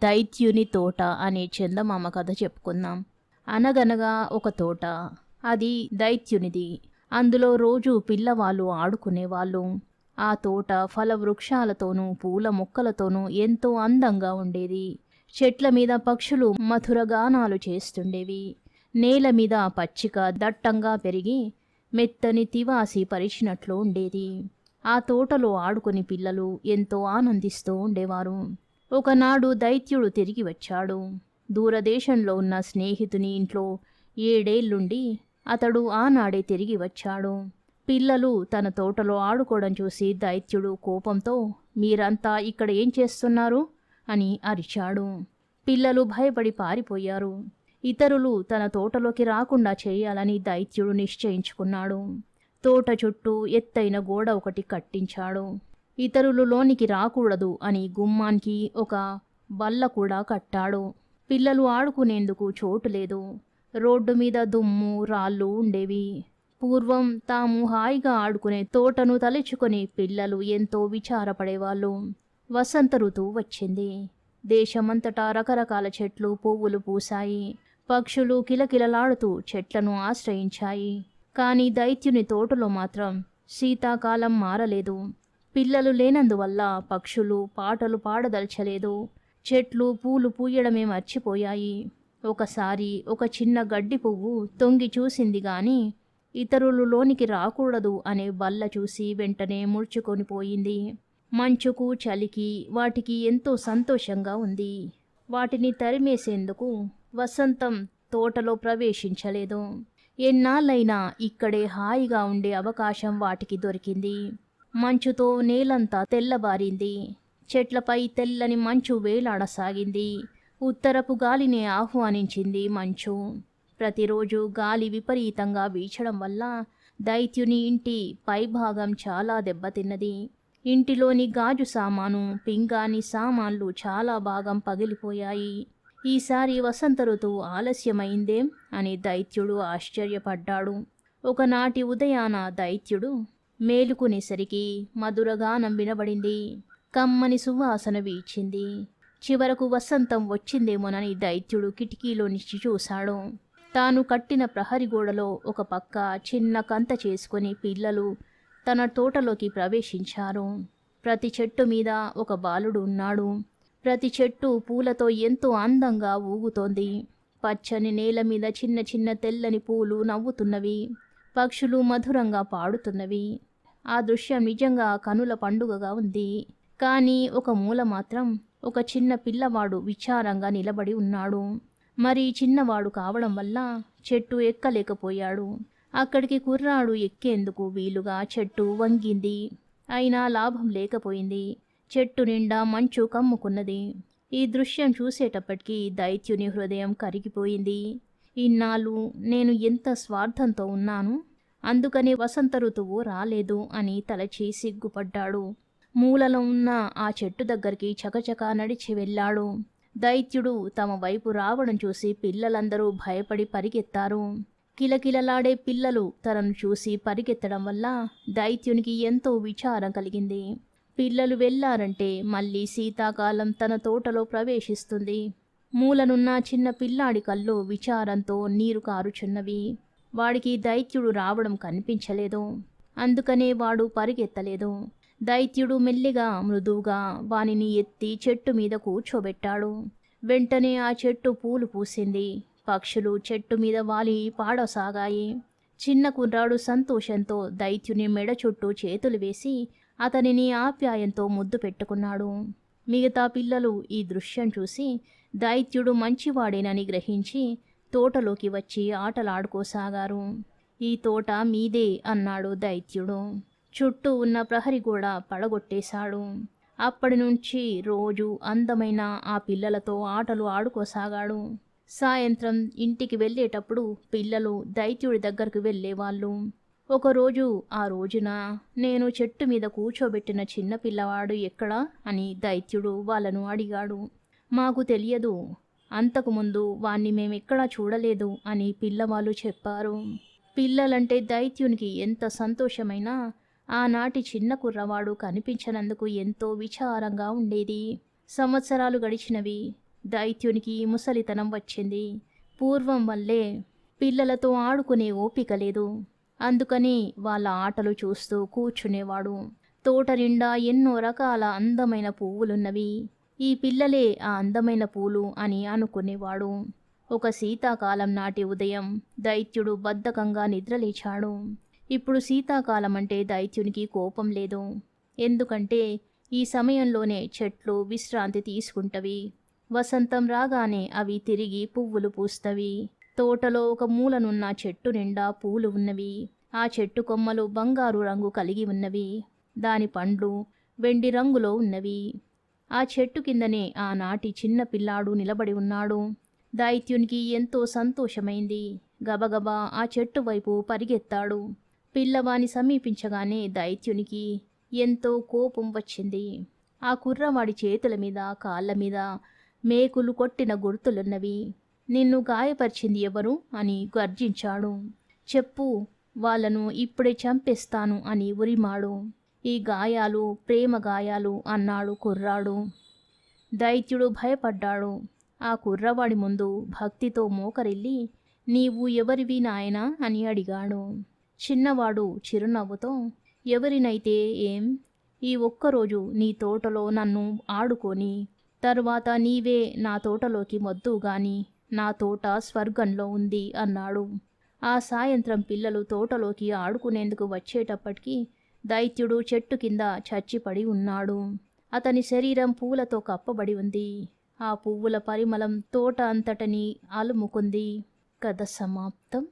దైత్యుని తోట అనే చందమామ కథ చెప్పుకుందాం. అనగనగా ఒక తోట, అది దైత్యునిది. అందులో రోజు పిల్లవాళ్ళు ఆడుకునేవాళ్ళు. ఆ తోట ఫలవృక్షాలతోనూ పూల మొక్కలతోనూ ఎంతో అందంగా ఉండేది. చెట్ల మీద పక్షులు మధురగానాలు చేస్తుండేవి. నేల మీద పచ్చిక దట్టంగా పెరిగి మెత్తని తివాసి పరిచినట్లు ఉండేది. ఆ తోటలో ఆడుకుని పిల్లలు ఎంతో ఆనందిస్తూ ఉండేవారు. ఒకనాడు దైత్యుడు తిరిగి వచ్చాడు. దూరదేశంలో ఉన్న స్నేహితుని ఇంట్లో 7 ఏళ్లుండి అతడు ఆనాడే తిరిగి వచ్చాడు. పిల్లలు తన తోటలో ఆడుకోవడం చూసి దైత్యుడు కోపంతో, మీరంతా ఇక్కడ ఏం చేస్తున్నారు అని అరిచాడు. పిల్లలు భయపడి పారిపోయారు. ఇతరులు తన తోటలోకి రాకుండా చేయాలని దైత్యుడు నిశ్చయించుకున్నాడు. తోట చుట్టూ ఎత్తైన గోడ ఒకటి కట్టించాడు. ఇతరులు లోనికి రాకూడదు అని గుమ్మానికి ఒక బల్ల కూడా కట్టాడు. పిల్లలు ఆడుకునేందుకు చోటు లేదు. రోడ్డు మీద దుమ్ము రాళ్ళు ఉండేవి. పూర్వం తాము హాయిగా ఆడుకునే తోటను తలుచుకొని పిల్లలు ఎంతో విచారపడేవాళ్ళు. వసంత ఋతువు వచ్చింది. దేశమంతటా రకరకాల చెట్లు పువ్వులు పూసాయి. పక్షులు కిలకిలలాడుతూ చెట్లను ఆశ్రయించాయి. కానీ దైత్యుని తోటలో మాత్రం శీతాకాలం మారలేదు. పిల్లలు లేనందువల్ల పక్షులు పాటలు పాడదలచలేదు. చెట్లు పూలు పూయడమే మర్చిపోయాయి. ఒకసారి ఒక చిన్న గడ్డి పువ్వు తొంగి చూసింది గాని ఇతరులు లోనికి రాకూడదు అనే బల్ల చూసి వెంటనే ముడుచుకొని పోయింది. మంచుకు చలికి వాటికి ఎంతో సంతోషంగా ఉంది. వాటిని తరిమేసేందుకు వసంతం తోటలో ప్రవేశించలేదు. ఎన్నాళ్ళైనా ఇక్కడే హాయిగా ఉండే అవకాశం వాటికి దొరికింది. మంచుతో నేలంతా తెల్లబారింది. చెట్లపై తెల్లని మంచు వేలాడసాగింది. ఉత్తరపు గాలిని ఆహ్వానించింది మంచు. ప్రతిరోజు గాలి విపరీతంగా వీచడం వల్ల దైత్యుని ఇంటి పైభాగం చాలా దెబ్బతిన్నది. ఇంటిలోని గాజు సామాను, పింగాణి సామాన్లు చాలా భాగం పగిలిపోయాయి. ఈసారి వసంత ఋతువు ఆలస్యమైందేం అని దైత్యుడు ఆశ్చర్యపడ్డాడు. ఒకనాటి ఉదయాన దైత్యుడు మేలుకునేసరికి మధురగానం వినబడింది. కమ్మని సువాసన వీచింది. చివరకు వసంతం వచ్చిందేమోనని దైత్యుడు కిటికీలో నుంచి చూశాడు. తాను కట్టిన ప్రహరి గోడలో ఒక పక్క చిన్న కంత చేసుకుని పిల్లలు తన తోటలోకి ప్రవేశించారు. ప్రతి చెట్టు మీద ఒక బాలుడు ఉన్నాడు. ప్రతి చెట్టు పూలతో ఎంతో అందంగా ఊగుతోంది. పచ్చని నేల మీద చిన్న చిన్న తెల్లని పూలు నవ్వుతున్నవి. పక్షులు మధురంగా పాడుతున్నవి. ఆ దృశ్యం నిజంగా కనుల పండుగగా ఉంది. కానీ ఒక మూల మాత్రం ఒక చిన్న పిల్లవాడు విచారంగా నిలబడి ఉన్నాడు. మరి చిన్నవాడు కావడం వల్ల చెట్టు ఎక్కలేకపోయాడు. అక్కడికి కుర్రాడు ఎక్కేందుకు వీలుగా చెట్టు వంగింది. అయినా లాభం లేకపోయింది. చెట్టు నిండా మంచు కమ్ముకున్నది. ఈ దృశ్యం చూసేటప్పటికీ దైత్యుని హృదయం కరిగిపోయింది. ఇన్నాళ్ళు నేను ఎంత స్వార్థంతో ఉన్నాను, అందుకని వసంత ఋతువు రాలేదు అని తలచి సిగ్గుపడ్డాడు. మూలలో ఉన్న ఆ చెట్టు దగ్గరికి చకచకా నడిచి వెళ్ళాడు. దైత్యుడు తమ వైపు రావడం చూసి పిల్లలందరూ భయపడి పరిగెత్తారు. కిలకిలలాడే పిల్లలు తనను చూసి పరిగెత్తడం వల్ల దైత్యునికి ఎంతో విచారం కలిగింది. పిల్లలు వెళ్ళారంటే మళ్ళీ శీతాకాలం తన తోటలో ప్రవేశిస్తుంది. మూలనున్న చిన్న పిల్లాడి కళ్ళు విచారంతో నీరు కారుచున్నవి. వాడికి దైత్యుడు రావడం కనిపించలేదు. అందుకనే వాడు పరిగెత్తలేదు. దైత్యుడు మెల్లిగా మృదువుగా వానిని ఎత్తి చెట్టు మీద కూర్చోబెట్టాడు. వెంటనే ఆ చెట్టు పూలు పూసింది. పక్షులు చెట్టు మీద వాలి పాడసాగాయి. చిన్న కుర్రాడు సంతోషంతో దైత్యుని మెడ చుట్టూ చేతులు వేసి అతనిని ఆప్యాయంతో ముద్దు పెట్టుకున్నాడు. మిగతా పిల్లలు ఈ దృశ్యం చూసి దైత్యుడు మంచివాడేనని గ్రహించి తోటలోకి వచ్చి ఆటలాడుకోసాగారు. ఈ తోట మీదే అన్నాడు దైత్యుడు. చుట్టూ ఉన్న ప్రహరి గోడ పడగొట్టేశాడు. అప్పటి నుంచి రోజు అందమైన ఆ పిల్లలతో ఆటలు ఆడుకోసాగాడు. సాయంత్రం ఇంటికి వెళ్ళేటప్పుడు పిల్లలు దైత్యుడి దగ్గరకు వెళ్ళేవాళ్ళు. ఒకరోజు ఆ రోజున నేను చెట్టు మీద కూర్చోబెట్టిన చిన్న పిల్లవాడు ఎక్కడా అని దైత్యుడు వాళ్ళను అడిగాడు. మాకు తెలియదు, అంతకుముందు వాణ్ణి మేమెక్కడా చూడలేదు అని పిల్లవాళ్ళు చెప్పారు. పిల్లలంటే దైత్యునికి ఎంత సంతోషమైనా ఆనాటి చిన్న కుర్రవాడు కనిపించనందుకు ఎంతో విచారంగా ఉండేది. సంవత్సరాలు గడిచినవి. దైత్యునికి ముసలితనం వచ్చింది. పూర్వం వల్లే పిల్లలతో ఆడుకునే ఓపిక లేదు. అందుకని వాళ్ళ ఆటలు చూస్తూ కూర్చునేవాడు. తోట నిండా ఎన్నో రకాల అందమైన పువ్వులున్నవి. ఈ పిల్లలే ఆ అందమైన పూలు అని అనుకునేవాడు. ఒక శీతాకాలం నాటి ఉదయం దైత్యుడు బద్ధకంగా నిద్రలేచాడు. ఇప్పుడు శీతాకాలం అంటే దైత్యునికి కోపం లేదు. ఎందుకంటే ఈ సమయంలోనే చెట్లు విశ్రాంతి తీసుకుంటవి. వసంతం రాగానే అవి తిరిగి పువ్వులు పూస్తవి. తోటలో ఒక మూలనున్న చెట్టు నిండా పూలు ఉన్నవి. ఆ చెట్టు కొమ్మలు బంగారు రంగు కలిగి ఉన్నవి. దాని పండ్లు వెండి రంగులో ఉన్నవి. ఆ చెట్టు కిందనే ఆనాటి చిన్న పిల్లాడు నిలబడి ఉన్నాడు. దైత్యునికి ఎంతో సంతోషమైంది. గబగబా ఆ చెట్టు వైపు పరిగెత్తాడు. పిల్లవాని సమీపించగానే దైత్యునికి ఎంతో కోపం వచ్చింది. ఆ కుర్రవాడి చేతుల మీద కాళ్ళ మీద మేకులు కొట్టిన గుర్తులున్నవి. నిన్ను గాయపరిచింది ఎవరు అని గర్జించాడు. చెప్పు, వాళ్ళను ఇప్పుడే చంపేస్తాను అని ఉరిమాడు. ఈ గాయాలు ప్రేమ గాయాలు అన్నాడు కుర్రాడు. దైత్యుడు భయపడ్డాడు. ఆ కుర్రవాడి ముందు భక్తితో మోకరిల్లి, నీవు ఎవరివి నాయనా అని అడిగాడు. చిన్నవాడు చిరునవ్వుతో, ఎవరినైతే ఏం, ఈ ఒక్కరోజు నీ తోటలో నన్ను ఆడుకొని తరువాత నీవే నా తోటలోకి మొద్దు గాని నా తోట స్వర్గంలో ఉంది అన్నాడు. ఆ సాయంత్రం పిల్లలు తోటలోకి ఆడుకునేందుకు వచ్చేటప్పటికి దైత్యుడు చెట్టు కింద చచ్చిపడి ఉన్నాడు. అతని శరీరం పూలతో కప్పబడి ఉంది. ఆ పువ్వుల పరిమళం తోట అంతటని అలుముకుంది. కథ సమాప్తం.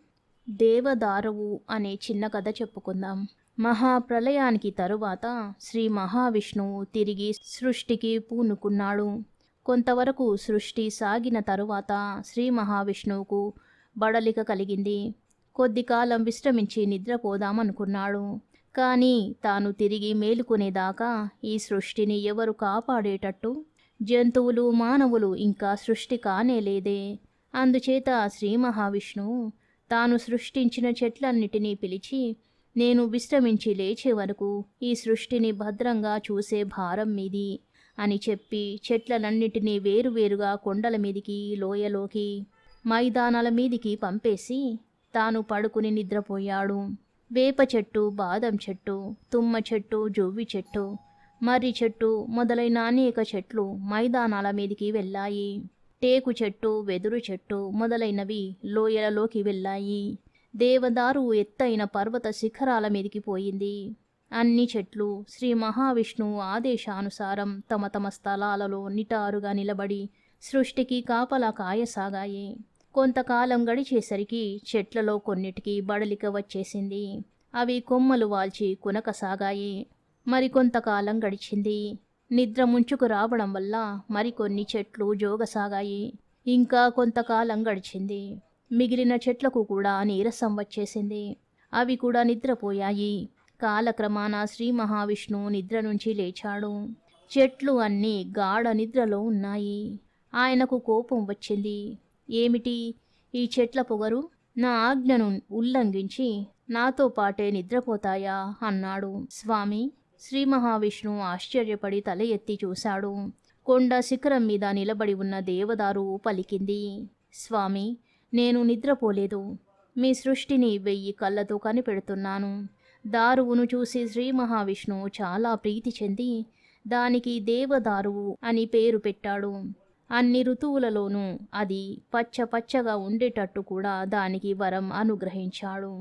దేవదారువు అనే చిన్న కథ చెప్పుకుందాం. మహాప్రళయానికి తరువాత శ్రీ మహావిష్ణువు తిరిగి సృష్టికి పూనుకున్నాడు. కొంతవరకు సృష్టి సాగిన తరువాత శ్రీ మహావిష్ణువుకు బడలిక కలిగింది. కొద్ది కాలం విశ్రమించి నిద్రపోదామనుకున్నాడు. కానీ తాను తిరిగి మేలుకునేదాకా ఈ సృష్టిని ఎవరు కాపాడేటట్టు? జంతువులు మానవులు ఇంకా సృష్టి కానేలేదే. అందుచేత శ్రీ మహావిష్ణువు తాను సృష్టించిన చెట్లన్నిటినీ పిలిచి, నేను విశ్రమించి లేచే వరకు ఈ సృష్టిని భద్రంగా చూసే భారం మీది అని చెప్పి చెట్లనన్నిటినీ వేరువేరుగా కొండల మీదికి, లోయలోకి, మైదానాల మీదికి పంపేసి తాను పడుకుని నిద్రపోయాడు. వేప చెట్టు, బాదం చెట్టు, తుమ్మ చెట్టు, జొవ్వి చెట్టు, మర్రి చెట్టు మొదలైన అనేక చెట్లు మైదానాల మీదికి వెళ్ళాయి. టేకు చెట్టు, వెదురు చెట్టు మొదలైనవి లోయలలోకి వెళ్ళాయి. దేవదారు ఎత్తైన పర్వత శిఖరాల మీదికి పోయింది. అన్ని చెట్లు శ్రీ మహావిష్ణువు ఆదేశానుసారం తమ తమ స్థలాలలో నిటారుగా నిలబడి సృష్టికి కాపలా కాయసాగాయి. కొంతకాలం గడిచేసరికి చెట్లలో కొన్నిటికి బడలిక వచ్చేసింది. అవి కొమ్మలు వాల్చి కునకసాగాయి. మరికొంతకాలం గడిచింది. నిద్ర ముంచుకు రావడం వల్ల మరికొన్ని చెట్లు జోగసాగాయి. ఇంకా కొంతకాలం గడిచింది. మిగిలిన చెట్లకు కూడా నీరసం వచ్చేసింది. అవి కూడా నిద్రపోయాయి. కాలక్రమాన శ్రీ మహావిష్ణువు నిద్ర నుంచి లేచాడు. చెట్లు అన్నీ గాఢ నిద్రలో ఉన్నాయి. ఆయనకు కోపం వచ్చింది. ఏమిటి ఈ చెట్ల పొగరు? నా ఆజ్ఞను ఉల్లంఘించి నాతో పాటే నిద్రపోతాయా అన్నాడు. స్వామి, శ్రీ మహావిష్ణువు ఆశ్చర్యపడి తల ఎత్తి చూశాడు. కొండ శిఖరం మీద నిలబడి ఉన్న దేవదారు పలికింది, స్వామి, నేను నిద్రపోలేదు. మీ సృష్టిని 1000 కళ్ళతో కనిపెడుతున్నాను. దారువును చూసి శ్రీ మహావిష్ణువు చాలా ప్రీతి చెంది దానికి దేవదారువు అని పేరు పెట్టాడు. అన్ని ఋతువులలోనూ అది పచ్చగా ఉండేటట్టు కూడా దానికి వరం అనుగ్రహించాడు.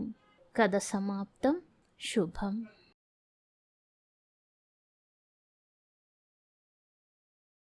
కథ సమాప్తం. శుభం.